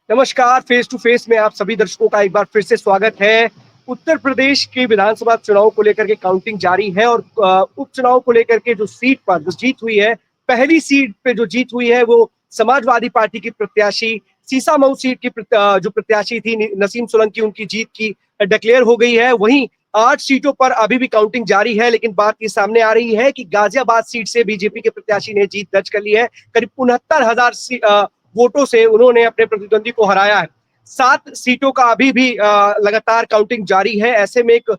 नमस्कार, face to face में आप सभी दर्शकों का एक बार फिर से स्वागत है। उत्तर प्रदेश के विधानसभा चुनाव को लेकर के काउंटिंग जारी है और उपचुनाव को लेकर के जो सीट पर जो जीत हुई है, पहली सीट पे जो जीत हुई है वो समाजवादी पार्टी की प्रत्याशी सीसामऊ सीट की जो प्रत्याशी थी नसीम सोलंकी, उनकी जीत की डिक्लेयर हो गई है। वहीं 8 सीटों पर अभी भी काउंटिंग जारी है, लेकिन बात ये सामने आ रही है कि गाजियाबाद सीट से बीजेपी के प्रत्याशी ने जीत दर्ज कर ली है। करीब 69,000 वोटों से उन्होंने अपने प्रतिद्वंदी को हराया है। 7 सीटों का अभी भी लगातार काउंटिंग जारी है। ऐसे में एक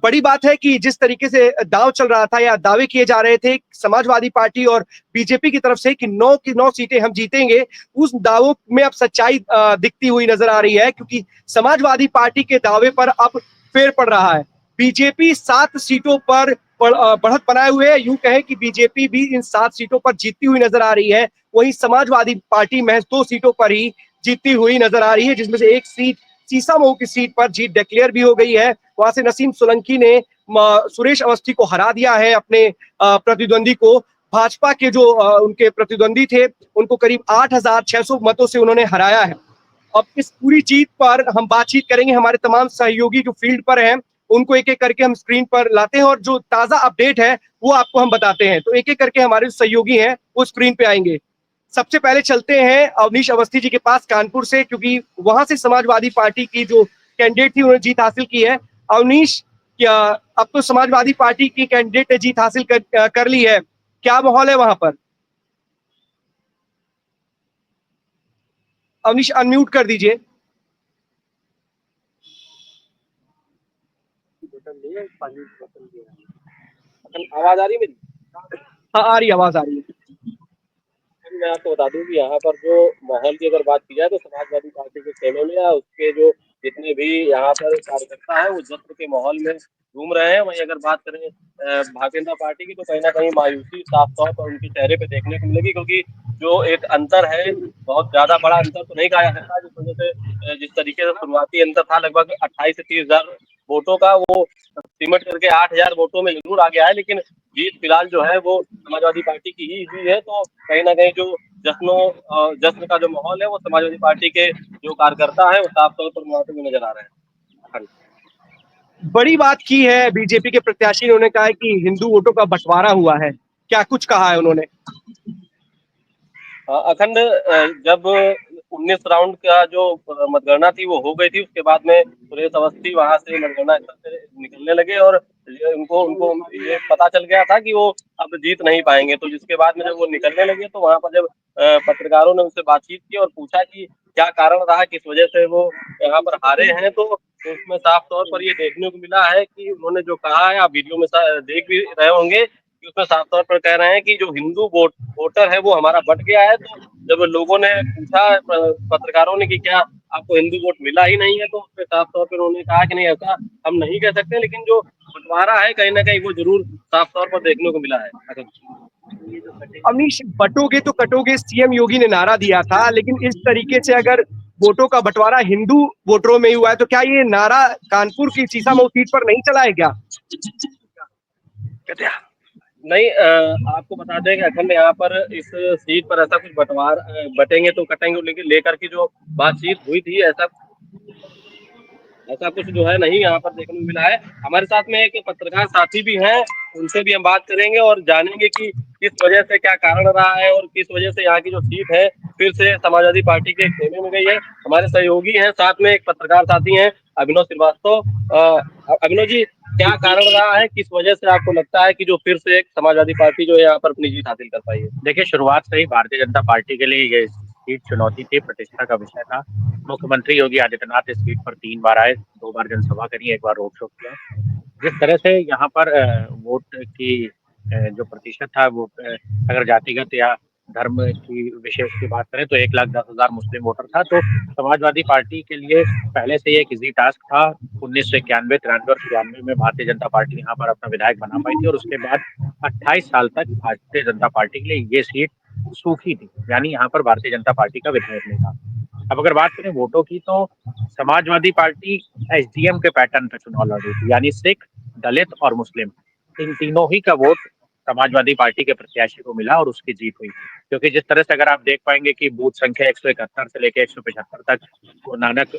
बड़ी बात है कि जिस तरीके से दांव चल रहा था या दावे किए जा रहे थे समाजवादी पार्टी और बीजेपी की तरफ से कि 9 की 9 सीटें हम जीतेंगे, उस दावों में अब सच्चाई दिखती हुई नजर आ रही है, क्योंकि समाजवादी पार्टी के दावे पर अब फेर पड़ रहा है। बीजेपी 7 सीटों पर बढ़त बनाए हुए है। यूं कहें कि बीजेपी भी इन 7 सीटों पर जीतती हुई नजर आ रही है। वहीं समाजवादी पार्टी महज 2 सीटों पर ही जीतती हुई नजर आ रही है, जिसमें से एक सीट सीसामऊ की सीट पर जीत डिक्लेयर भी हो गई है। वहां से नसीम सोलंकी ने सुरेश अवस्थी को हरा दिया है, अपने प्रतिद्वंदी को। भाजपा के जो उनके प्रतिद्वंदी थे, उनको करीब 8,600 मतों से उन्होंने हराया है। अब इस पूरी जीत पर हम बातचीत करेंगे। हमारे तमाम सहयोगी जो फील्ड पर हैं, उनको एक एक करके हम स्क्रीन पर लाते हैं और जो ताजा अपडेट है वो आपको हम बताते हैं। तो एक एक करके हमारे जो सहयोगी हैं वो स्क्रीन पे आएंगे। सबसे पहले चलते हैं अवनीश अवस्थी जी के पास कानपुर से, क्योंकि वहां से समाजवादी पार्टी की जो कैंडिडेट थी उन्होंने जीत हासिल की है। अवनीश, क्या अब तो समाजवादी पार्टी की कैंडिडेट ने जीत हासिल कर ली है, क्या माहौल है वहां पर? अवनीश, अनम्यूट कर दीजिए। आवाज आ रही है मेरी? हाँ, आ रही आवाज, आ रही है। मैं आपको बता दूं कि यहाँ पर जो माहौल की अगर बात की जाए तो समाजवादी पार्टी के खेमे में या उसके जो जितने भी यहाँ पर कार्यकर्ता है वो जश्न के माहौल में घूम रहे हैं। वहीं अगर बात करें भारतीय जनता पार्टी की तो कहीं ना कहीं मायूसी साफ तौर पर उनके चेहरे पे देखने को मिलेगी, क्योंकि जो एक अंतर है, बहुत ज्यादा बड़ा अंतर तो नहीं कहा जा सकता, जिस वजह से जिस तरीके से शुरुआती अंतर था लगभग 28 से 30,000 वोटों का, वो सिमट करके 8,000 वोटों में जरूर आ गया है। लेकिन जीत फिलहाल जो है वो समाजवादी पार्टी की ही हुई है। तो कहीं ना कहीं जो जश्न का जो माहौल है वो समाजवादी पार्टी के जो कार्यकर्ता है वो साफ तौर पर मुहासे में नजर आ रहे हैं। हाँ। बड़ी बात की है बीजेपी के प्रत्याशी ने, उन्होंने कहा है कि हिंदू वोटों का बंटवारा हुआ है। क्या कुछ कहा है उन्होंने? अखंड जब 19 राउंड का जो मतगणना थी वो हो गई थी, उसके बाद में सुरेश अवस्थी वहां से मतगणना स्थल से निकलने लगे और उनको उनको ये पता चल गया था कि वो अब जीत नहीं पाएंगे। तो जिसके बाद में जब वो निकलने लगे तो वहां पर जब पत्रकारों ने उनसे बातचीत की और पूछा कि क्या कारण रहा, किस वजह से वो यहाँ पर हारे हैं, तो उसमें साफ तौर पर ये देखने को मिला है कि उन्होंने जो कहा है, आप वीडियो में देख भी रहे होंगे कि उसमें साफ तौर पर कह रहे हैं कि जो हिंदू वोटर है वो हमारा बट गया है। तो जब लोगों ने पूछा पत्रकारों ने कि क्या आपको हिंदू वोट मिला ही नहीं है, तो उसमें साफ तौर पर उन्होंने कहा कि नहीं, ऐसा हम नहीं कह सकते, लेकिन जो बंटवारा है कहीं ना कहीं वो जरूर साफ तौर पर देखने को मिला है। अवनीश, बटोगे तो कटोगे, सीएम योगी ने नारा दिया था, लेकिन इस तरीके से अगर वोटों का बंटवारा हिंदू वोटरों में हुआ है तो क्या ये नारा कानपुर की सीसामऊ सीट पर नहीं चला है क्या? नहीं, आपको बता दें कि अखंड यहाँ पर इस सीट पर ऐसा कुछ बटेंगे तो कटेंगे लेकिन लेकर की जो बातचीत हुई थी, ऐसा ऐसा कुछ जो है नहीं यहाँ पर देखने को मिला है। हमारे साथ में एक पत्रकार साथी भी हैं, उनसे भी हम बात करेंगे और जानेंगे कि किस वजह से, क्या कारण रहा है और किस वजह से यहाँ की जो सीट है फिर से समाजवादी पार्टी के खेमे में गई है। हमारे सहयोगी हैं, साथ में एक पत्रकार साथी हैं, अभिनव श्रीवास्तव। अभिनव जी, क्या कारण रहा है, किस वजह से आपको लगता है कि जो फिर से एक समाजवादी पार्टी जो है यहाँ पर अपनी जीत हासिल कर पाई है? देखिए, शुरुआत से ही भारतीय जनता पार्टी के लिए ये सीट चुनौती थी, प्रतिष्ठा का विषय था। मुख्यमंत्री योगी आदित्यनाथ इस सीट पर 3 बार आए, 2 बार जनसभा करी, 1 बार रोड शो किया। जिस तरह से यहाँ पर वोट की जो प्रतिशत था वो अगर जातिगत या धर्म की विशेष की बात करें तो 1,10,000 मुस्लिम वोटर था। तो समाजवादी पार्टी के लिए पहले से एक इजी टास्क था। 1991, 93 और 96 में भारतीय जनता पार्टी यहाँ पर अपना विधायक बना पाई थी और उसके बाद 28 साल तक भारतीय जनता पार्टी के लिए ये सीट सूखी थी, यानी यहाँ पर भारतीय जनता पार्टी का विधायक नहीं था। अब अगर बात करें वोटों की तो समाजवादी पार्टी एसडीएम के पैटर्न पे चुनाव लड़ रही थी, यानी सिख, दलित और मुस्लिम, इन तीनों ही का वोट समाजवादी पार्टी के प्रत्याशी को मिला और उसकी जीत हुई। क्योंकि जिस तरह से अगर आप देख पाएंगे कि बूथ संख्या 171 से लेकर 175 तक Guru Nanak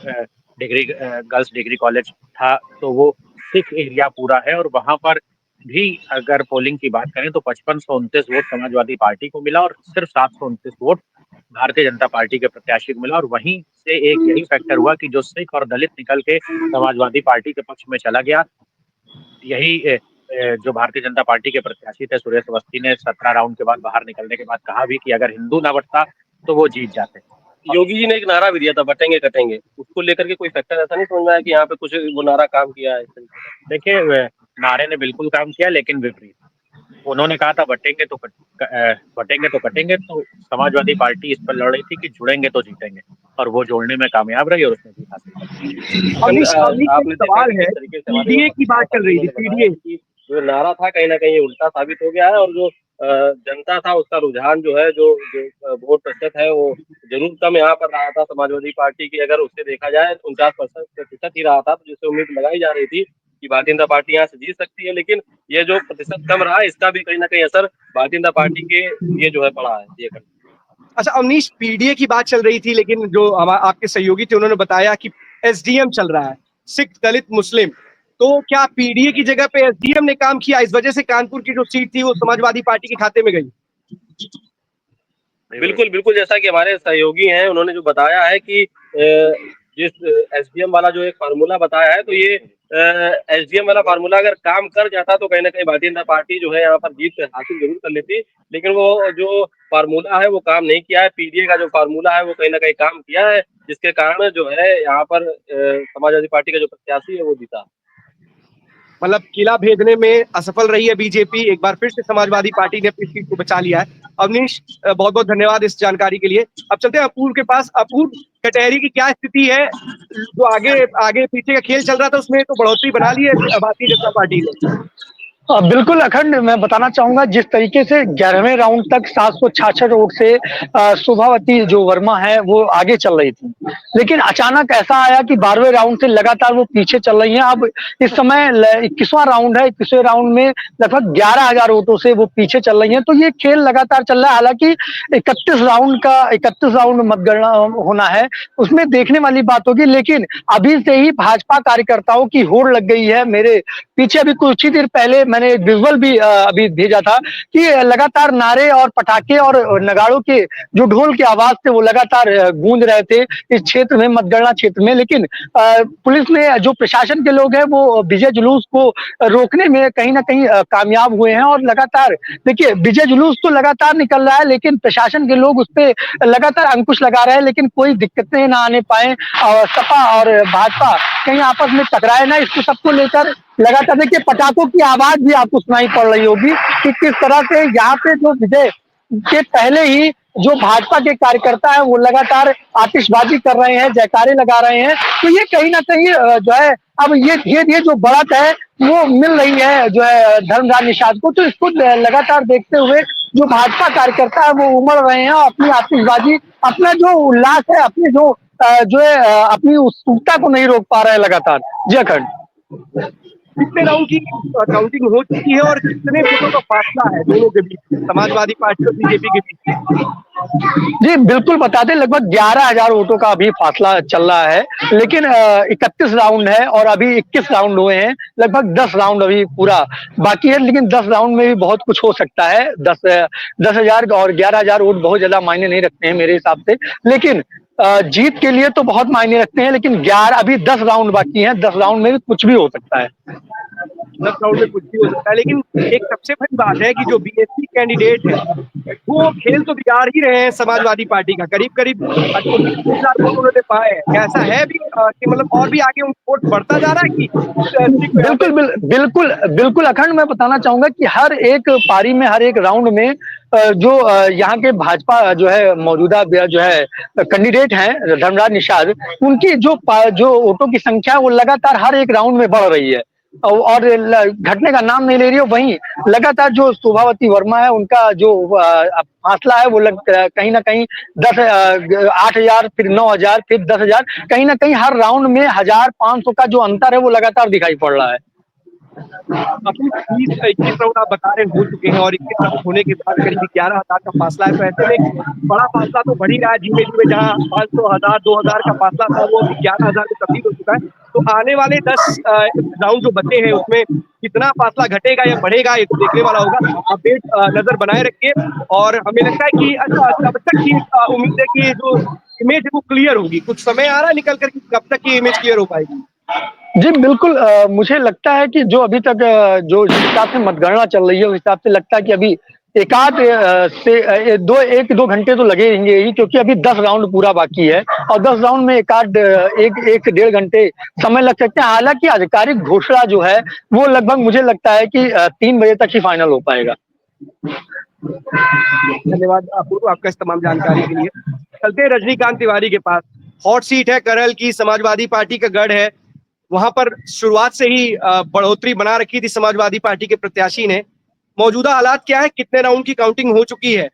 degree girls degree college था, तो वो सिख एरिया पूरा है और वहां पर भी अगर पोलिंग की बात करें तो 5529 वोट समाजवादी पार्टी को मिला और सिर्फ 729 वोट भारतीय जनता पार्टी के प्रत्याशी को मिला। और वहीं से एक यही फैक्टर हुआ कि जो सिख और दलित निकल के समाजवादी पार्टी के पक्ष में चला गया। यही जो भारतीय जनता पार्टी के प्रत्याशी थे सुरेश अवस्थी ने 17 राउंड के बाद बाहर निकलने के बाद कहा भी कि अगर हिंदू ना बटता तो वो जीत जाते। योगी जी ने एक नारा भी दिया था, बटेंगे कटेंगे, उसको लेकर के कोई फैक्टर ऐसा नहीं समझ में आया कि यहाँ पे कुछ वो नारा काम किया है? देखिए, नारे ने बिल्कुल काम किया, लेकिन विपरीत। उन्होंने कहा था बटेंगे तो कटेंगे, तो समाजवादी पार्टी इस पर लड़ रही थी कि जुड़ेंगे तो जीतेंगे, और वो जोड़ने में कामयाब रही और उसने जीत हासिल की। आपने सवाल है, पीडीए की बात चल रही थी, पीडीए जो नारा था कहीं ना कहीं उल्टा साबित हो गया है, और जो जनता था उसका रुझान जो है, जो वोट प्रतिशत है वो जरूर कम यहाँ पर रहा था समाजवादी पार्टी की। अगर उससे देखा जाए 49% ही रहा था, तो जिससे उम्मीद लगाई जा रही थी कि भारतीय जनता पार्टी यहाँ से जीत सकती है। लेकिन ये जो प्रतिशत कम रहा, इसका भी कहीं ना कहीं असर भारतीय जनता पार्टी के ये जो है पड़ा है ये कर। अच्छा अवनीश, पीडीए की बात चल रही थी, लेकिन जो आपके सहयोगी थे उन्होंने बताया कि एसडीएम चल रहा है, सिख दलित मुस्लिम। तो क्या पीडीए की जगह पे एसडीएम ने काम किया, इस वजह से कानपुर की जो सीट थी वो समाजवादी पार्टी के खाते में गई? बिल्कुल बिल्कुल, जैसा कि हमारे सहयोगी हैं उन्होंने जो बताया है कि जिस एसडीएम वाला जो एक फार्मूला बताया है, तो ये एसडीएम वाला फार्मूला अगर काम कर जाता तो कहीं ना कहीं भारतीय जनता पार्टी जो है यहाँ पर जीत हासिल जरूर कर लेती। लेकिन वो जो फार्मूला है वो काम नहीं किया है। पीडीए का जो फार्मूला है वो कहीं ना कहीं काम किया है, जिसके कारण जो है यहाँ पर समाजवादी पार्टी का जो प्रत्याशी है वो जीता। मतलब किला भेदने में असफल रही है बीजेपी, एक बार फिर से समाजवादी पार्टी ने अपनी सीट को बचा लिया है। अवनीश, बहुत बहुत धन्यवाद इस जानकारी के लिए। अब चलते हैं अपूर्व के पास। अपूर्व, कटहरी की क्या स्थिति है? जो आगे आगे पीछे का खेल चल रहा था उसमें तो बढ़ोतरी बना ली है भारतीय जनता पार्टी ने। बिल्कुल अखंड, मैं बताना चाहूंगा जिस तरीके से 11वें राउंड तक 766 वोट से शोभावती जो वर्मा है वो आगे चल रही थी, लेकिन अचानक ऐसा आया कि 12वें राउंड से लगातार वो पीछे चल रही हैं। अब इस समय 21वां राउंड है, 21वें राउंड में लगभग 11,000 वोटों से वो पीछे चल रही हैं। तो ये खेल लगातार चल रहा है। हालांकि 31 राउंड मतगणना होना है, उसमें देखने वाली बात होगी, लेकिन अभी से ही भाजपा कार्यकर्ताओं की होड़ लग गई है। मेरे पीछे अभी कुछ ही देर पहले मैंने एक विजुअल भी अभी भेजा था कि लगातार नारे और पटाखे और नगाड़ों के जो ढोल की आवाज थे वो लगातार गूंज रहे थे इस क्षेत्र में, मतगणना क्षेत्र में। लेकिन पुलिस ने, जो प्रशासन के लोग हैं, वो विजय जुलूस को रोकने में कहीं ना कहीं कामयाब हुए हैं। और लगातार देखिए, विजय जुलूस तो लगातार निकल रहा है, लेकिन प्रशासन के लोग उस पर लगातार अंकुश लगा रहे हैं, लेकिन कोई दिक्कतें ना आने पाए, सपा और भाजपा कहीं आपस में टकराए ना, इसको सबको लेकर लगातार देखिए पटाखों की आवाज भी आपको सुनाई पड़ रही होगी कि किस तरह से यहाँ पे जो विजय के पहले ही जो भाजपा के कार्यकर्ता है वो लगातार आतिशबाजी कर रहे हैं, जयकारे लगा रहे हैं। तो ये कहीं ना कहीं जो है, अब ये जो बढ़त है वो मिल रही है जो है धर्मराज निषाद को। तो इसको लगातार देखते हुए जो भाजपा कार्यकर्ता है वो उमड़ रहे हैं, अपनी आतिशबाजी, अपना जो उल्लास है, अपने जो है अपनी उत्सुकता को नहीं रोक पा रहे हैं लगातार। जी अखंड, कितने राउंड की काउंटिंग हो चुकी है और कितने वोटों का फासला है दोनों के बीच, समाजवादी पार्टी और बीजेपी के बीच? जी बिल्कुल बता दें, लगभग 11,000 वोटों का अभी फासला चल रहा है, लेकिन 31 राउंड है और अभी 21 राउंड हुए हैं। लगभग 10 राउंड अभी पूरा बाकी है, लेकिन 10 राउंड में भी बहुत कुछ हो सकता है। 10,000 और 11,000 वोट बहुत ज्यादा मायने नहीं रखते हैं मेरे हिसाब से, लेकिन जीत के लिए तो बहुत मायने रखते हैं। लेकिन 11 अभी 10 राउंड बाकी हैं, 10 राउंड में भी कुछ भी हो सकता है। 10 राउंड में कुछ भी हो सकता है, लेकिन एक सबसे बड़ी बात है कि जो बीएसपी कैंडिडेट है वो खेल तो बिगाड़ ही रहे हैं समाजवादी पार्टी का। करीब करीब 19,000 वोट उन्होंने पाए हैं। कैसा है भी कि मतलब और भी आगे वोट बढ़ता जा रहा है कि बिल्कुल अखंड, मैं बताना चाहूंगा कि हर एक पारी में, हर एक राउंड में जो यहाँ के भाजपा जो है मौजूदा जो है कैंडिडेट हैं धर्मराज निषाद, उनकी जो वोटों की संख्या वो लगातार हर एक राउंड में बढ़ रही है और घटने का नाम नहीं ले रही है। वहीं लगातार जो शोभावती वर्मा है उनका जो फासला है वो कहीं ना कहीं 8,000, फिर 9,000, फिर 10,000, कहीं ना कहीं हर राउंड में 1,500 का जो अंतर है वो लगातार दिखाई पड़ रहा है। अपनी 20-21 राउंड आप बता रहे हो चुके हैं और 21 राउंड होने के बाद करीब 11,000 का फासला है, तो ऐसे में बड़ा फासला तो बढ़ ही रहा है धीमे धीमे। जहां 500, 1000, 2000 का फासला था वो अभी 11,000 में तब्दील हो चुका है। तो आने वाले 10 राउंड जो बचे हैं उसमें कितना फासला घटेगा या बढ़ेगा ये तो देखने वाला होगा। अपडेट नजर बनाए रखिए और हमें लगता है कि अच्छा कब तक की उम्मीद है कि जो इमेज है वो क्लियर होगी? कुछ समय आ रहा है निकल कर कि कब तक ये इमेज क्लियर हो पाएगी? जी, बिल्कुल मुझे लगता है कि जो अभी तक जो जिस हिसाब से मतगणना चल रही है, उस हिसाब से लगता है कि अभी एकाध से 1-2 घंटे तो लगे रहेंगे ही, क्योंकि अभी 10 राउंड पूरा बाकी है और 10 राउंड में एकाध 1 से 1.5 घंटे समय लग सकते हैं। हालाँकि आधिकारिक घोषणा जो है, वो लगभग मुझे लगता है कि 3 बजे तक ही फाइनल हो पाएगा। धन्यवाद अपूर्व आपका इस तमाम जानकारी के लिए। चलते हैं रजनीकांत तिवारी के पास। हॉट सीट है करल की, समाजवादी पार्टी का गढ़ है। वहां पर शुरुआत से ही बढ़ोतरी बना रखी थी समाजवादी पार्टी के प्रत्याशी ने। मौजूदा हालात क्या है? कितने राउंड की काउंटिंग हो चुकी है?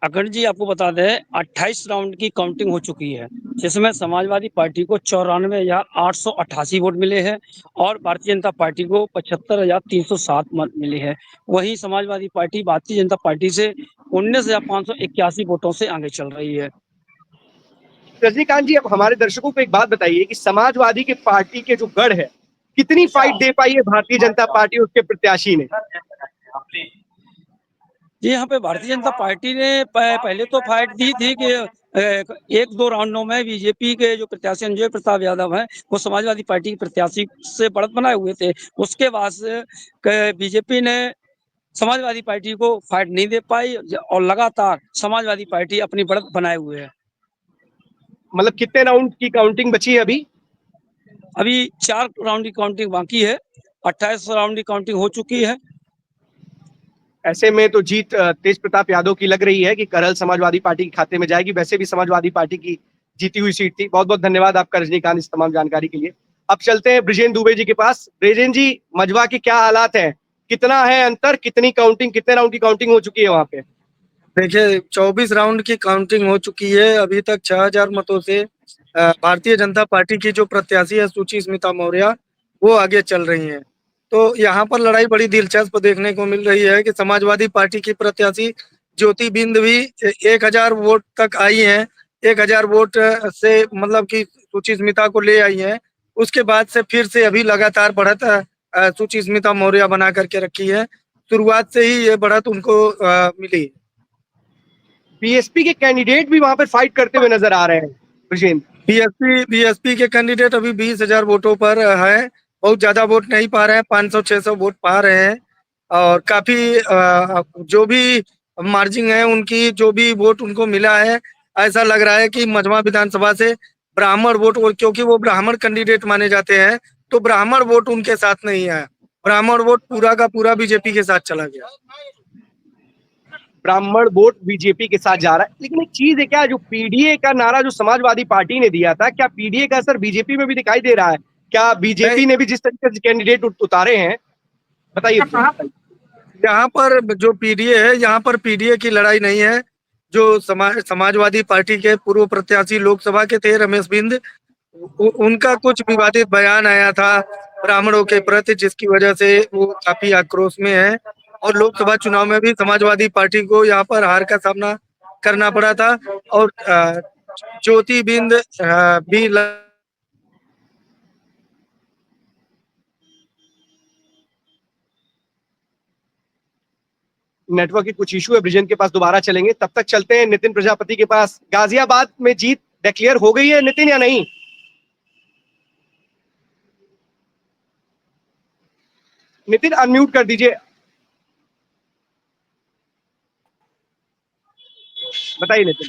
अखंड जी, आपको बता दें 28 राउंड की काउंटिंग हो चुकी है, जिसमें समाजवादी पार्टी को 94,888 वोट मिले हैं और भारतीय जनता पार्टी को 75,307 मत मिले हैं। वहीं समाजवादी पार्टी भारतीय जनता पार्टी से 19,581 वोटों से आगे चल रही है। रजनीकांत जी, अब हमारे दर्शकों को एक बात बताइए कि समाजवादी के पार्टी के जो गढ़ है, कितनी फाइट दे पाई है भारतीय जनता पार्टी उसके प्रत्याशी ने? जी, यहाँ पे भारतीय जनता पार्टी ने पहले तो फाइट दी थी कि 1-2 राउंडों में बीजेपी के जो प्रत्याशी अंजय प्रताप यादव हैं, वो समाजवादी पार्टी के प्रत्याशी से बढ़त बनाए हुए थे। उसके बाद से बीजेपी ने समाजवादी पार्टी को फाइट नहीं दे पाई और लगातार समाजवादी पार्टी अपनी बढ़त बनाए हुए है। मतलब कितने राउंड की काउंटिंग बची है अभी? अभी 4 राउंड की काउंटिंग बाकी है, 28 राउंड की काउंटिंग हो चुकी है। ऐसे में तो जीत तेज प्रताप यादव की लग रही है कि करहल समाजवादी पार्टी के खाते में जाएगी। वैसे भी समाजवादी पार्टी की जीती हुई सीट थी। बहुत बहुत धन्यवाद आपका रजनीकांत इस तमाम जानकारी के लिए। अब चलते हैं ब्रिजेन दुबे जी के पास। ब्रिजेन जी, मजवा के क्या हालात हैं? कितना है अंतर? कितनी काउंटिंग, कितने राउंड की काउंटिंग हो चुकी है वहां पे? देखिए 24 राउंड की काउंटिंग हो चुकी है। अभी तक 6000 मतों से भारतीय जनता पार्टी की जो प्रत्याशी है सुचिस्मिता मौर्य, वो आगे चल रही हैं। तो यहाँ पर लड़ाई बड़ी दिलचस्प देखने को मिल रही है कि समाजवादी पार्टी की प्रत्याशी ज्योति बिंद भी 1000 वोट तक आई हैं। 1000 वोट से मतलब कि सुचिस्मिता को ले आई हैं। उसके बाद से फिर से अभी लगातार बढ़त सुचिस्मिता मौर्य बना करके रखी है। शुरुआत से ही ये बढ़त उनको मिली। बीएसपी के कैंडिडेट भी वहां पर फाइट करते हुए नजर आ रहे हैं ब्रिजेन। बीएसपी के कैंडिडेट अभी 20,000 वोटों पर है। बहुत ज्यादा वोट नहीं पा रहे हैं, 500-600 वोट पा रहे हैं और काफी जो भी मार्जिन है उनकी, जो भी वोट उनको मिला है, ऐसा लग रहा है कि मझवा विधानसभा से ब्राह्मण वोट, और क्योंकि वो ब्राह्मण कैंडिडेट माने जाते हैं तो ब्राह्मण वोट उनके साथ नहीं है। ब्राह्मण वोट पूरा का पूरा बीजेपी के साथ चला गया। ब्राह्मण वोट बीजेपी के साथ जा रहा है। लेकिन एक चीज है क्या, जो पीडीए का नारा जो समाजवादी पार्टी ने दिया था, क्या पीडीए का असर बीजेपी में भी दिखाई दे रहा है? क्या बीजेपी ने भी जिस तरीके से कैंडिडेट उतारे हैं, बताइए। यहाँ पर जो पीडीए है, यहाँ पर पीडीए की लड़ाई नहीं है। जो समाजवादी पार्टी के पूर्व प्रत्याशी लोकसभा के थे रमेश बिंद, उनका कुछ विवादित बयान आया था ब्राह्मणों के प्रति, जिसकी वजह से वो काफी आक्रोश में है और लोकसभा चुनाव में भी समाजवादी पार्टी को यहाँ पर हार का सामना करना पड़ा था। और ज्योति बिंद भी नेटवर्क की कुछ इशू है, ब्रिजेन के पास दोबारा चलेंगे। तब तक चलते हैं नितिन प्रजापति के पास। गाजियाबाद में जीत डिक्लेयर हो गई है नितिन या नहीं? नितिन अनम्यूट कर दीजिए, बताइए नितिन।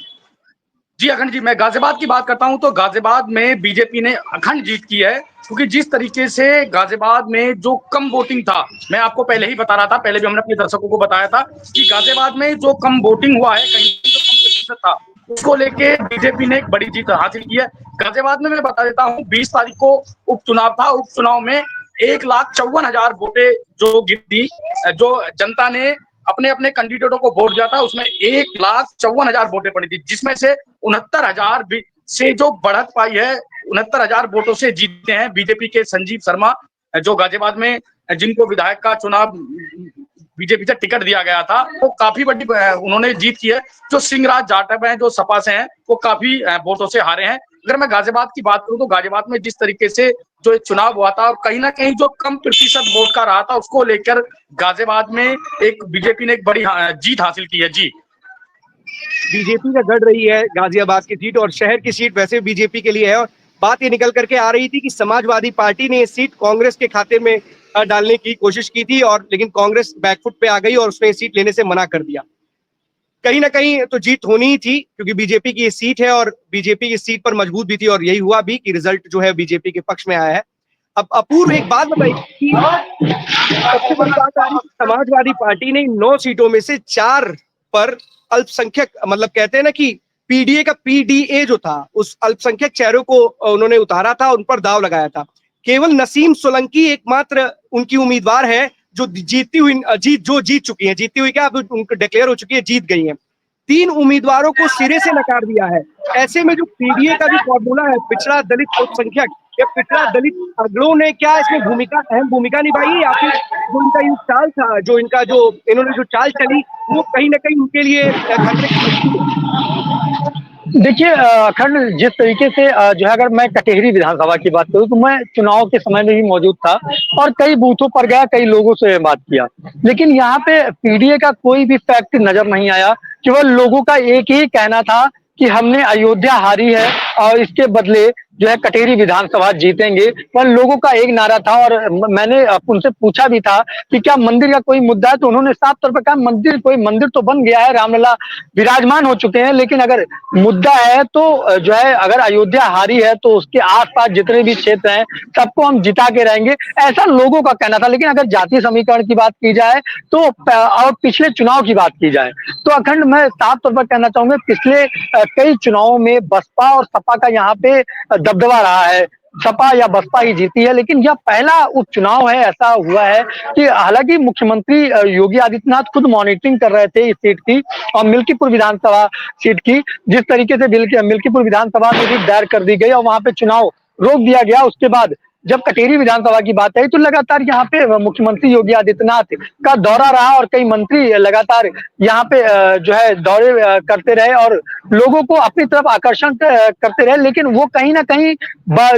जी अखंड जी, मैं गाजियाबाद की बात करता हूं तो गाजियाबाद में बीजेपी ने अखंड जीत की है, क्योंकि जिस तरीके से गाजियाबाद में जो कम वोटिंग था, मैं आपको पहले ही बता रहा था, पहले भी हमने अपने दर्शकों को बताया था कि गाजियाबाद में जो कम वोटिंग हुआ है, कहीं जो कम प्रतिशत था, उसको लेके बीजेपी ने एक बड़ी जीत हासिल की है। गाजियाबाद में मैं बता देता हूँ 20 तारीख को उपचुनाव था। उपचुनाव में 1,54,000 वोटें जो गिरी, जो जनता ने अपने अपने कैंडिडेटों को वोट दिया था, उसमें 1,54,000 वोटें पड़ी थी, जिसमें से 69,000 से जो बढ़त पाई है 69,000 वोटों से जीते हैं। बीजेपी के संजीव शर्मा जो गाजियाबाद में जिनको विधायक का चुनाव बीजेपी से टिकट दिया गया था, वो काफी बड़ी उन्होंने जीत की है। जो सिंहराज जाटव हैं जो सपा से हैं, वो काफी वोटों से हारे हैं। अगर मैं गाजियाबाद की बात करूं तो गाजियाबाद में जिस तरीके से जो एक चुनाव हुआ था, कहीं ना कहीं जो कम प्रतिशत वोट का रहा था, उसको लेकर गाजियाबाद में एक बीजेपी ने एक बड़ी जीत हासिल की है। जी, बीजेपी का गढ़ रही है गाजियाबाद की सीट, और शहर की सीट वैसे बीजेपी के लिए है। और बात ये निकल करके आ रही थी कि समाजवादी पार्टी ने ये सीट कांग्रेस के खाते में डालने की कोशिश की थी, और लेकिन कांग्रेस बैकफुट पे आ गई और उसने सीट लेने से मना कर दिया। कहीं ना कहीं तो जीत होनी ही थी, क्योंकि बीजेपी की ये सीट है और बीजेपी की सीट पर मजबूत भी थी, और यही हुआ भी कि रिजल्ट जो है बीजेपी के पक्ष में आया है। अब अपूर्व एक बात बताइए कि सबसे बड़ी बात आ रही है, समाजवादी पार्टी ने 9 सीटों में से 4 पर अल्पसंख्यक, मतलब कहते हैं ना कि पीडीए का पीडीए जो था, उस अल्पसंख्यक चेहरों को उन्होंने उतारा था, उन पर दाव लगाया था। केवल नसीम सोलंकी एकमात्र उनकी उम्मीदवार है जो जीत चुकी है, जीती हुई क्या, अब उनको डिक्लेयर हो चुकी है, जीत गई है। 3 उम्मीदवारों को सिरे से नकार दिया है। ऐसे में जो पीडीए का जो फॉर्मूला है, पिछड़ा दलित अल्पसंख्यक या पिछड़ा दलित अगड़ों ने क्या इसमें अहम भूमिका निभाई है, या फिर जो इनका ये चाल था, जो इन्होंने जो चाल चली, वो कहीं ना कहीं उनके लिए खतरे की घंटी है? देखिए अखंड, जिस तरीके से जो है, अगर मैं कटेहरी विधानसभा की बात करूं तो मैं चुनाव के समय में भी मौजूद था और कई बूथों पर गया, कई लोगों से बात किया, लेकिन यहाँ पे पीडीए का कोई भी फैक्ट नजर नहीं आया। केवल लोगों का एक ही कहना था कि हमने अयोध्या हारी है और इसके बदले जो है कटेहरी विधानसभा जीतेंगे। पर लोगों का एक नारा था, और मैंने उनसे पूछा भी था कि क्या मंदिर का कोई मुद्दा है, तो उन्होंने साफ तौर पर कहा कोई मंदिर तो बन गया है, रामलला विराजमान हो चुके हैं, लेकिन अगर मुद्दा है तो जो है, अगर अयोध्या हारी है तो उसके आसपास जितने भी क्षेत्र हैं सबको हम जिता के रहेंगे, ऐसा लोगों का कहना था। लेकिन अगर जातीय समीकरण की बात की जाए तो और पिछले चुनाव की बात की जाए तो अखंड, मैं साफ तौर पर कहना चाहूंगा, पिछले कई चुनावों में बसपा और सपा का यहाँ पे दबदबा रहा है, सपा या बसपा ही जीती है। लेकिन यह पहला उपचुनाव है, ऐसा हुआ है कि हालांकि मुख्यमंत्री योगी आदित्यनाथ खुद मॉनिटरिंग कर रहे थे इस सीट की और मिल्कीपुर विधानसभा सीट की, जिस तरीके से मिल्कीपुर विधानसभा में भी दायर कर दी गई और वहां पे चुनाव रोक दिया गया। उसके बाद जब कटेहरी विधानसभा की बात आई तो लगातार यहाँ पे मुख्यमंत्री योगी आदित्यनाथ का दौरा रहा और कई मंत्री लगातार यहाँ पे जो है दौरे करते रहे और लोगों को अपनी तरफ आकर्षण करते रहे। लेकिन वो कहीं ना कहीं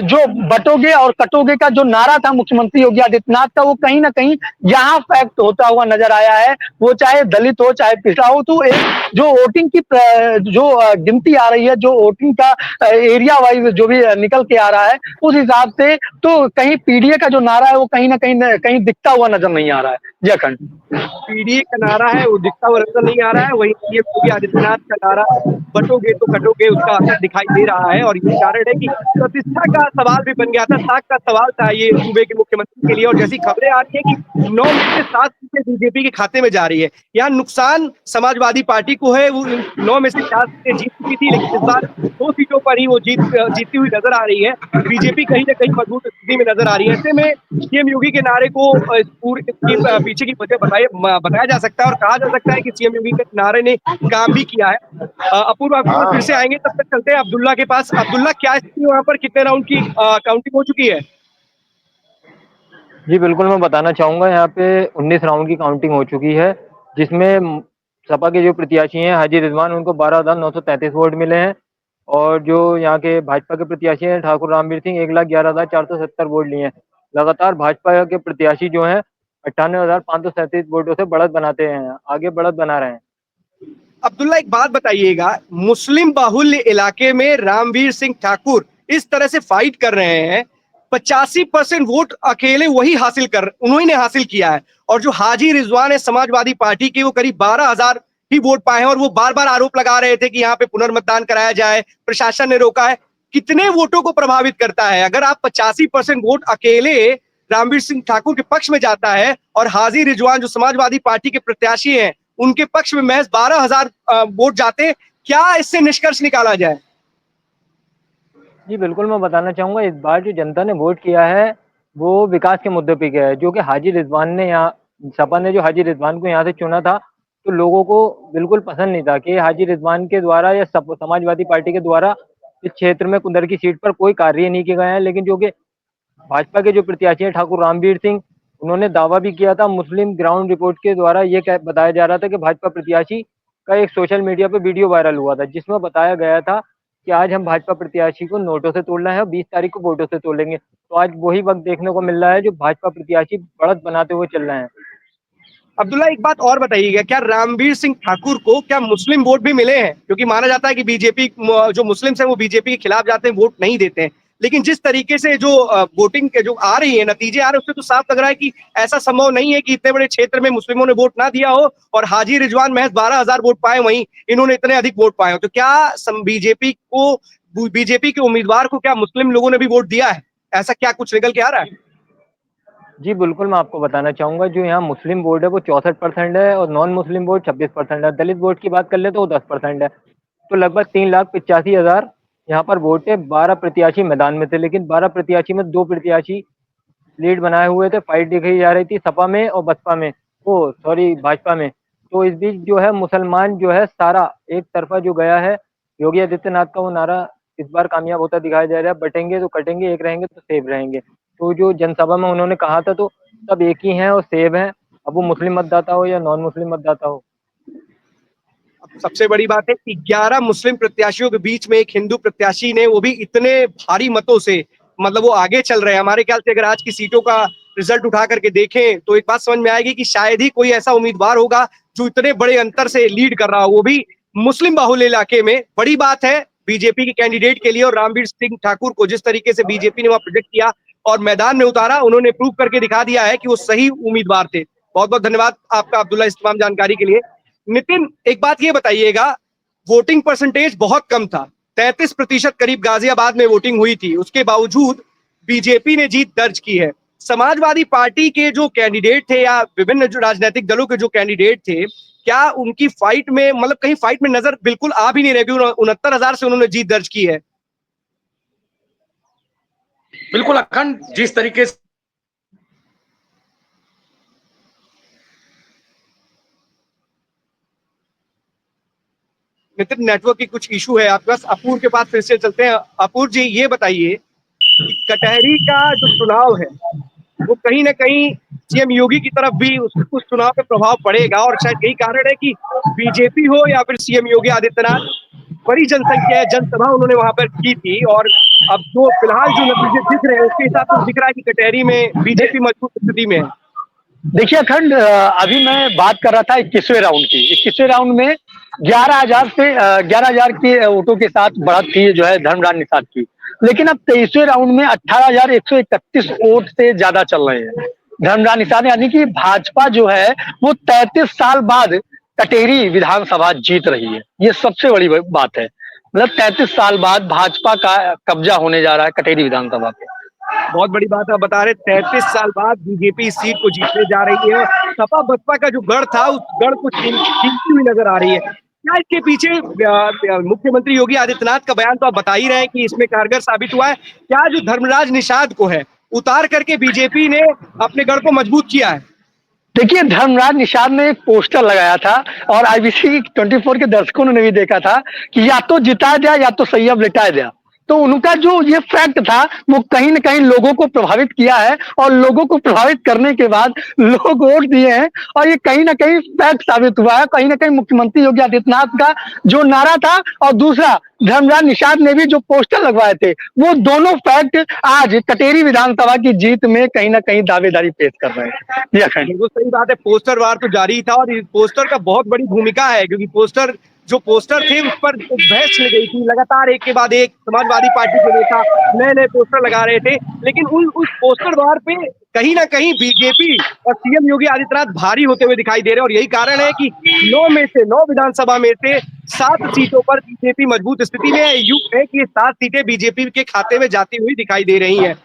जो बटोगे और कटोगे का जो नारा था मुख्यमंत्री योगी आदित्यनाथ का, वो कहीं ना कहीं यहाँ फैक्ट होता हुआ नजर आया है। वो चाहे दलित हो चाहे पिछड़ा हो, तो एक जो वोटिंग की जो गिनती आ रही है, जो वोटिंग का एरिया वाइज जो भी निकल के आ रहा है, उस हिसाब से तो कहीं पीडीए का जो नारा है वो कहीं ना कहीं दिखता हुआ नजर नहीं आ रहा है। जी अखंड, पीडीए का नारा है वो दिखता हुआ नजर नहीं आ रहा है, वहीं पीएम योगी आदित्यनाथ का नारा बटोगे तो कटोगे, उसका असर दिखाई दे रहा है। और यही कारण है कि प्रतिष्ठा का सवाल भी बन गया था, साख का सवाल था ये सूबे के मुख्यमंत्री के लिए। और जैसी खबरें आ रही है कि 9 में से 7 सीटें बीजेपी के खाते में जा रही है। यहाँ नुकसान समाजवादी पार्टी को है, वो 9 में से 4 सीटें जीत चुकी थी, लेकिन इस बार 2 सीटों पर ही वो जीतती हुई नजर आ रही है। बीजेपी कहीं ना कहीं मजबूत स्थिति में नजर आ रही है। ऐसे में सीएम योगी के नारे को इसकी पीछे की वजह बताया जा सकता है और कहा जा सकता है कि सीएम योगी के नारे ने काम भी किया है। अपूर्व, आपको फिर से आएंगे, तब तक चलते हैं अब्दुल्ला के पास। अब्दुल्ला, क्या स्थिति वहां पर, कितने राउंड की काउंटिंग हो चुकी है? जी बिल्कुल, मैं बताना चाहूँगा, यहाँ पे 19 राउंड की काउंटिंग हो चुकी है, जिसमें सपा के जो प्रत्याशी हैं हाजी रिजवान, उनको 12,933 वोट मिले हैं और जो यहाँ के भाजपा के प्रत्याशी हैं ठाकुर रामवीर सिंह 1,11,470 वोट लिए हैं। लगातार भाजपा के प्रत्याशी जो हैं 98,537 वोटों से बढ़त बनाते हैं, आगे बढ़त बना रहे हैं। अब्दुल्ला, एक बात बताइएगा, मुस्लिम बाहुल्य इलाके में रामवीर सिंह ठाकुर इस तरह से फाइट कर रहे हैं, 85% वोट अकेले उन्होंने हासिल किया है, और जो हाजी रिजवान है समाजवादी पार्टी के, वो करीब 12,000 ही वोट पाए हैं। और वो बार बार आरोप लगा रहे थे कि यहाँ पे पुनर्मतदान कराया जाए, प्रशासन ने रोका है। कितने वोटों को प्रभावित करता है अगर आप 85% वोट अकेले रामवीर सिंह ठाकुर के पक्ष में जाता है और हाजी रिजवान जो समाजवादी पार्टी के प्रत्याशी हैं उनके पक्ष में महज 12,000 वोट जाते? क्या इससे निष्कर्ष निकाला जाए? जी बिल्कुल, मैं बताना चाहूँगा, इस बार जो जनता ने वोट किया है वो विकास के मुद्दे पे किया है, जो कि हाजी रिजवान ने यहाँ सपा ने जो हाजी रिजवान को यहाँ से चुना था, तो लोगों को बिल्कुल पसंद नहीं था कि हाजी रिजवान के द्वारा या समाजवादी पार्टी के द्वारा इस क्षेत्र में कुंदर की सीट पर कोई कार्य नहीं किए गए हैं। लेकिन जो कि भाजपा के जो प्रत्याशी हैं ठाकुर रामवीर सिंह, उन्होंने दावा भी किया था। मुस्लिम ग्राउंड रिपोर्ट के द्वारा ये बताया जा रहा था कि भाजपा प्रत्याशी का एक सोशल मीडिया पर वीडियो वायरल हुआ था, जिसमें बताया गया था कि आज हम भाजपा प्रत्याशी को नोटों से तोड़ना है और 20 तारीख को वोटों से तोड़ेंगे। तो आज वही वक्त देखने को मिल रहा है जो भाजपा प्रत्याशी बढ़त बनाते हुए चल रहे हैं। अब्दुल्ला, एक बात और बताइएगा, क्या रामवीर सिंह ठाकुर को क्या मुस्लिम वोट भी मिले हैं? क्योंकि माना जाता है कि बीजेपी जो मुस्लिम्स हैं वो बीजेपी के खिलाफ जाते हैं, वोट नहीं देते हैं। लेकिन जिस तरीके से जो वोटिंग के जो आ रही है, नतीजे आ रहे हैं, उससे तो साफ लग रहा है कि ऐसा संभव नहीं है कि इतने बड़े क्षेत्र में मुस्लिमों ने वोट ना दिया हो और हाजी रिजवान महज 12,000 वोट पाए, वहीं इन्होंने इतने अधिक वोट पाए हो। तो क्या बीजेपी के उम्मीदवार को क्या मुस्लिम लोगों ने भी वोट दिया है? ऐसा क्या कुछ निकल के आ रहा है? जी बिल्कुल, मैं आपको बताना चाहूँगा, जो यहाँ मुस्लिम वोट है वो 64% है और नॉन मुस्लिम वोट 26% है। दलित वोट की बात कर ले तो वो 10% है। तो लगभग 3,85,000 यहाँ पर वोट है। 12 प्रत्याशी मैदान में थे, लेकिन 12 प्रत्याशी में 2 प्रत्याशी लीड बनाए हुए थे। फाइट दिखाई जा रही थी सपा में और बसपा में, ओ सॉरी भाजपा में। तो इस बीच जो है मुसलमान जो है सारा एक तरफा जो गया है। योगी आदित्यनाथ का वो नारा इस बार कामयाब होता दिखाई दे रहा है, बटेंगे तो कटेंगे, एक रहेंगे तो सेब रहेंगे। तो जो जनसभा में उन्होंने कहा था, तो सब एक ही हैं और सेब हैं। अब वो मुस्लिम मतदाता हो या नॉन मुस्लिम मतदाता हो। सबसे बड़ी बात है कि 11 मुस्लिम प्रत्याशियों के बीच में एक हिंदू प्रत्याशी ने, वो भी इतने भारी मतों से, मतलब वो आगे चल रहे हैं। हमारे ख्याल से अगर आज की सीटों का रिजल्ट उठा करके देखें तो एक बात समझ में आएगी कि शायद ही कोई ऐसा उम्मीदवार होगा जो इतने बड़े अंतर से लीड कर रहा हो, वो भी मुस्लिम बाहुल्य इलाके में। बड़ी बात है बीजेपी के कैंडिडेट के लिए, और रामवीर सिंह ठाकुर को जिस तरीके से बीजेपी ने वहां प्रोजेक्ट किया और मैदान में उतारा, उन्होंने प्रूव करके दिखा दिया है कि वो सही उम्मीदवार थे। बहुत बहुत धन्यवाद आपका अब्दुल्ला इस तमाम जानकारी के लिए। नितिन, एक बात ये बताइएगा, वोटिंग परसेंटेज बहुत कम था, 33% करीब गाजियाबाद में वोटिंग हुई थी, उसके बावजूद बीजेपी ने जीत दर्ज की है। समाजवादी पार्टी के जो कैंडिडेट थे या विभिन्न जो राजनीतिक दलों के जो कैंडिडेट थे, क्या उनकी फाइट में, मतलब कहीं फाइट में नजर बिल्कुल आ भी नहीं रही? 69,000 से उन्होंने जीत दर्ज की है। बिल्कुल अखंड, जिस तरीके से नितिन, नेटवर्क की कुछ इशू है आपके पास। अपूर के पास फिर से चलते हैं। अपूर जी, ये बताइए कि कटहरी का जो चुनाव है वो कहीं ना कहीं सीएम योगी की तरफ भी उस चुनाव पे प्रभाव पड़ेगा, और शायद यही कारण है कि बीजेपी हो या फिर सीएम योगी आदित्यनाथ, बड़ी जनसंख्या है, जनसभा उन्होंने वहां पर की थी, और अब जो फिलहाल जो नतीजे दिख रहे हैं उसके हिसाब से दिख रहा है कि कटहरी में बीजेपी मजबूत स्थिति में है। देखिए अखंड, अभी मैं बात कर रहा था 21वें राउंड की। 21वें राउंड में 11,000 के वोटों के साथ बढ़त थी जो है धर्मराज निषाद की। लेकिन अब 23वें राउंड में 18,131 वोट से ज्यादा चल रहे हैं धर्मराज निषाद, यानी कि भाजपा जो है वो 33 साल बाद कटेरी विधानसभा जीत रही है। ये सबसे बड़ी बात है, मतलब 33 साल बाद भाजपा का कब्जा होने जा रहा है कटेरी विधानसभा पे। बहुत बड़ी बात आप बता रहे, 33 साल बाद बीजेपी इस सीट को जीतने जा रही है। सपा बसपा का जो गढ़ था, उस गढ़ को छीनती हुई नजर आ रही है। क्या इसके पीछे मुख्यमंत्री योगी आदित्यनाथ का बयान तो आप बता ही रहे हैं कि इसमें कारगर साबित हुआ है? क्या जो धर्मराज निषाद को है उतार करके बीजेपी ने अपने गढ़ को मजबूत किया है? देखिए, धर्मराज निषाद ने एक पोस्टर लगाया था और आईबीसी 24 के दर्शकों ने भी देखा था कि या तो जिता दिया या तो सैयब लिटा दिया। तो उनका जो ये फैक्ट था वो कहीं ना कहीं लोगों को प्रभावित किया है, और लोगों को प्रभावित करने के बाद लोग वोट दिए हैं, और ये कहीं ना कहीं फैक्ट साबित हुआ है। कहीं ना कहीं मुख्यमंत्री योगी आदित्यनाथ का जो नारा था और दूसरा धर्मराज निषाद ने भी जो पोस्टर लगवाए थे, वो दोनों फैक्ट आज कटेरी विधानसभा की जीत में कहीं ना कहीं दावेदारी पेश कर रहे हैं। जी अखंड, बिल्कुल सही बात है, पोस्टर वार तो जारी था, और इस पोस्टर का बहुत बड़ी भूमिका है, क्योंकि पोस्टर थे उस पर बहस छिड़ गई थी। लगातार एक के बाद एक समाजवादी पार्टी के नेता नए नए पोस्टर लगा रहे थे, लेकिन उस पोस्टर वार पे कहीं ना कहीं बीजेपी और सीएम योगी आदित्यनाथ भारी होते हुए दिखाई दे रहे हैं। और यही कारण है कि 9 विधानसभा में से 7 सीटों पर बीजेपी मजबूत स्थिति में है। यूं है कि ये 7 सीटें बीजेपी के खाते में जाती हुई दिखाई दे रही हैं।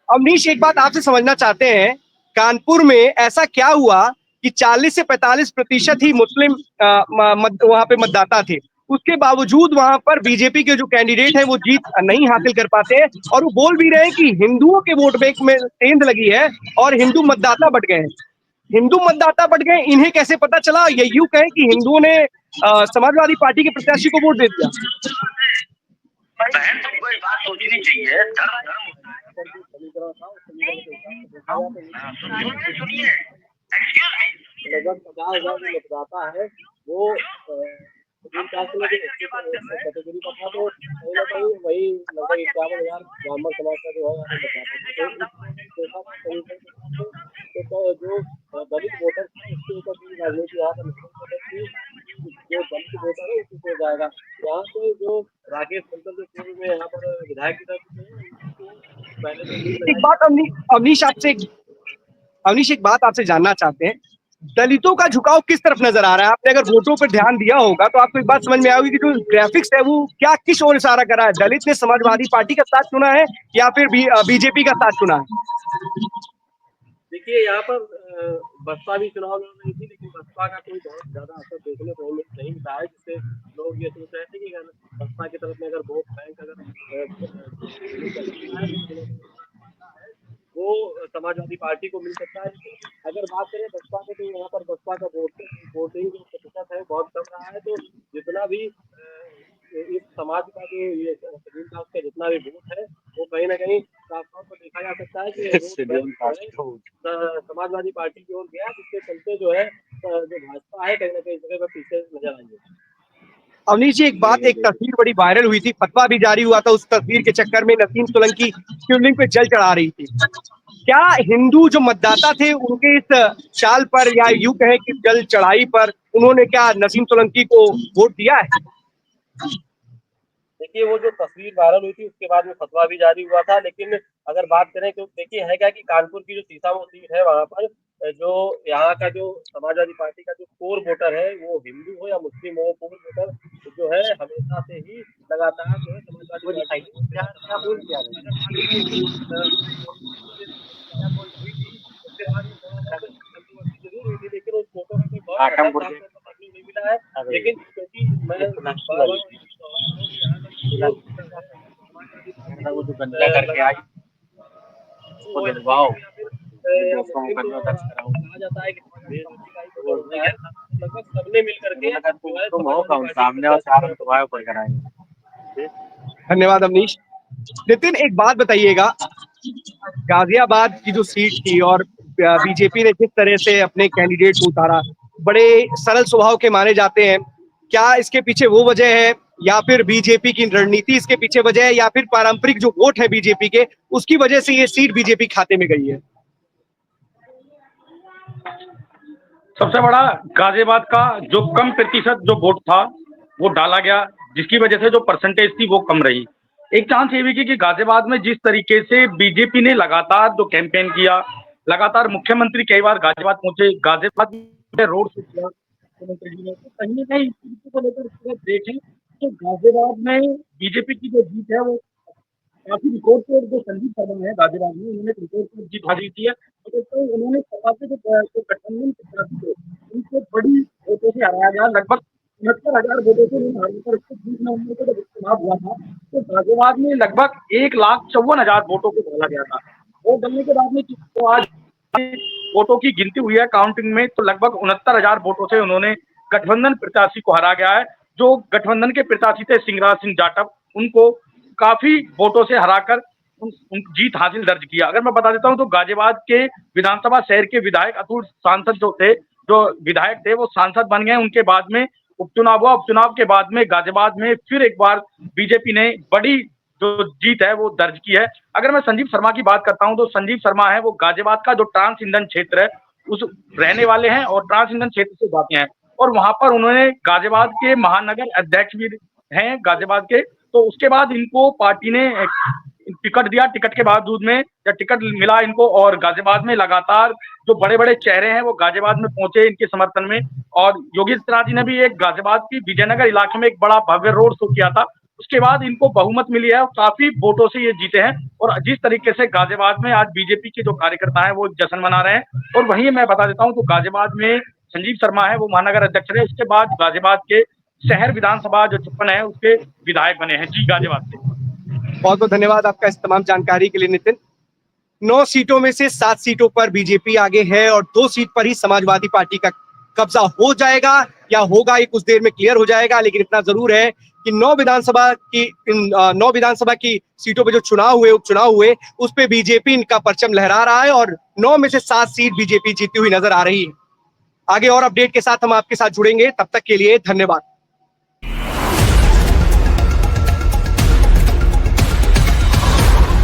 अवनीश, एक बात आपसे समझना चाहते हैं, कानपुर में ऐसा क्या हुआ कि 40 से 45% ही मुस्लिम वहां पे मतदाता थे, उसके बावजूद वहां पर बीजेपी के जो कैंडिडेट हैं वो जीत नहीं हासिल कर पाते हैं, और वो बोल भी रहे हैं कि हिंदुओं के वोट बैंक में सेंध लगी है और हिंदू मतदाता बढ़ गए हैं। हिंदू मतदाता बढ़ गए, इन्हें कैसे पता चला? ये यूं कहें कि हिंदुओं ने समाजवादी पार्टी के प्रत्याशी को वोट दे दिया। बहन सबको एक बात सोचनी चाहिए, धर्म धर्म समीकरण था, उस समीकरण के हिसाब से देखा जाए तो सुनिए, एक्सक्यूज मी, लगभग 50,000 जो मतदाता है वो शेड्यूल कास्ट में कैटेगरी का था, तो कहीं ना कहीं वही लगभग 51,000 ब्राह्मण समाज का जो है यहाँ पे मतदाता था। तो इस देखा तो जो दलित वोटर थे उसके ऊपर भी राजनीति यहाँ पर निर्भर कर रही थी, जो दलित वोटर है उसी को जाएगा। यहाँ पे जो राकेश मंडल जो पूर्व में यहाँ पर विधायक की तरफ से पहले तो उम्मीद एक बात अवनीश एक बात आपसे जानना चाहते हैं, दलितों का झुकाव किस तरफ नजर आ रहा है? आपने अगर वोटों पर ध्यान दिया होगा तो आपको एक बात समझ में आएगी कि जो ग्राफिक्स है वो क्या किस ओर इशारा कर रहा है। दलित ने समाजवादी पार्टी का साथ चुना है या फिर बीजेपी का साथ चुना है? देखिए यहाँ पर बसपा भी चुनाव लड़ रही थी, लेकिन बसपा का कोई बहुत ज्यादा असर देखने को नहीं मिला है, जिससे लोग ये सोच रहे थे कि अगर बसपा की तरफ में अगर वोट बैंक अगर वो समाजवादी पार्टी को मिल सकता है। लेकिन अगर बात करें बसपा की तो यहाँ पर बसपा का वोटिंग जो प्रतिशत है बहुत कम रहा है। तो जितना भी इस समाज का जो ये शेड्यूल कास्ट का जितना भी वोट है वो कहीं ना कहीं साफ तौर पर देखा जा सकता है कि समाजवादी पार्टी की ओर गया, जिसके चलते जो है जो भाजपा है कहीं ना कहीं जगह पर पीछे नजर आएंगे। अवनीश जी एक तस्वीर बड़ी वायरल हुई थी, फतवा भी जारी हुआ था, उस तस्वीर के चक्कर में नसीम सोलंकी शिवलिंग पे जल चढ़ा रही थी। क्या हिंदू जो मतदाता थे उनके इस चाल पर या यूं कहें कि जल चढ़ाई पर उन्होंने क्या नसीम सोलंकी को वोट दिया है? देखिए वो जो तस्वीर वायरल हुई थी उसके बाद में फतवा भी जारी हुआ था, लेकिन अगर बात करें तो देखिए है क्या कि कानपुर की जो सीतामऊ सीट है वहां पर जो यहाँ का जो समाजवादी पार्टी का जो कोर वोटर है वो हिंदू हो या मुस्लिम हो, कोर वोटर जो है हमेशा से ही लगातार जो है समाजवादी पार्टी जरूर हुई थी, लेकिन उस फोटो का कोई बहुत नहीं मिला है। लेकिन क्योंकि मैं वो जो गंदा करके आई उसको दिलवाओ, कहा जाता है कि लगभग सबने मिल करके तुम हो कौन सामने और चार तुम्हारे ऊपर कराएंगे। धन्यवाद अवनीश। नितिन एक बात बताइएगा, गाजियाबाद की जो सीट थी और बीजेपी ने जिस तरह से अपने कैंडिडेट को उतारा, बड़े सरल स्वभाव के माने जाते हैं, क्या इसके पीछे वो वजह है या फिर बीजेपी की रणनीति इसके पीछे वजह है या फिर पारंपरिक जो वोट है बीजेपी के उसकी वजह से ये सीट बीजेपी खाते में गई है? सबसे बड़ा गाजियाबाद का जो कम प्रतिशत जो वोट था वो डाला गया, जिसकी वजह से जो परसेंटेज थी वो कम रही। एक चांस ये भी कि गाजियाबाद में जिस तरीके से बीजेपी ने लगातार जो कैंपेन किया, लगातार मुख्यमंत्री कई बार गाजियाबाद पहुंचे, गाजियाबाद में रोड शो किया मुख्यमंत्री जी ने, तो कहीं ना कहीं इस को लेकर देखें तो गाजियाबाद में बीजेपी की जो जीत है वो काफी रिकॉर्ड तोड़ जो संदीप शर्मा है गाजियाबाद में, उन्होंने रिकॉर्ड तोड़ जीत हासिल की है। तो उन्होंने सपा के जो गठबंधन प्रत्याशी थे उनको बड़ी वोटों से हराया गया, लगभग 69,000 वोटों से हारने पर 20 नवंबर को जब चुनाव हुआ था तो गाजियाबाद में लगभग 1,54,000 वोटों को डाला गया था। वोट डालने के बाद में तो आज वोटों की गिनती हुई है काउंटिंग में, तो लगभग 69,000 वोटों से उन्होंने गठबंधन प्रत्याशी को हरा गया है। जो गठबंधन के प्रत्याशी थे सिंगराज सिंह जाटव, उनको काफी वोटों से हराकर जीत हासिल दर्ज किया। अगर मैं बता देता हूं तो गाजियाबाद के विधानसभा शहर के विधायक अतुल सांसद जो विधायक थे वो सांसद बन गए। उनके बाद में उपचुनाव हुआ, उपचुनाव के बाद में गाजियाबाद में फिर एक बार बीजेपी ने बड़ी जो जीत है वो दर्ज की है। अगर मैं संजीव शर्मा की बात करता हूं तो संजीव शर्मा है वो गाजियाबाद का जो ट्रांस इंधन क्षेत्र है उस रहने वाले हैं और ट्रांस इंधन क्षेत्र से जाते हैं, और वहां पर उन्होंने गाजियाबाद के महानगर अध्यक्ष भी हैं गाजियाबाद के। तो उसके बाद इनको पार्टी ने टिकट दिया, टिकट के बावजूद में जब टिकट मिला इनको, और गाजियाबाद में लगातार जो बड़े बड़े चेहरे हैं वो गाजियाबाद में पहुंचे इनके समर्थन में। और योगी आदित्यनाथ जी ने भी एक गाजियाबाद की विजयनगर इलाके में एक बड़ा भव्य रोड शो किया था। उसके बाद इनको बहुमत मिली है और काफी वोटों से ये जीते हैं। और जिस तरीके से गाजियाबाद में आज बीजेपी के जो कार्यकर्ता हैं वो जश्न मना रहे हैं। और वहीं मैं बता देता हूं तो गाजियाबाद में संजीव शर्मा है वो महानगर अध्यक्ष रहे, उसके बाद गाजियाबाद के शहर विधानसभा जो 56 है उसके विधायक बने हैं। जी गाजियाबाद से बहुत बहुत धन्यवाद आपका इस तमाम जानकारी के लिए नितिन। 9 सीटों में से 7 सीटों पर बीजेपी आगे है और 2 सीट पर ही समाजवादी पार्टी का कब्जा हो जाएगा या होगा ये कुछ देर में क्लियर हो जाएगा। लेकिन इतना जरूर है कि 9 विधानसभा की सीटों पे जो उपचुनाव हुए उस पे बीजेपी इनका परचम लहरा रहा है और 9 में से 7 सीट बीजेपी जीती हुई नजर आ रही है। आगे और अपडेट के साथ हम आपके साथ जुड़ेंगे, तब तक के लिए धन्यवाद।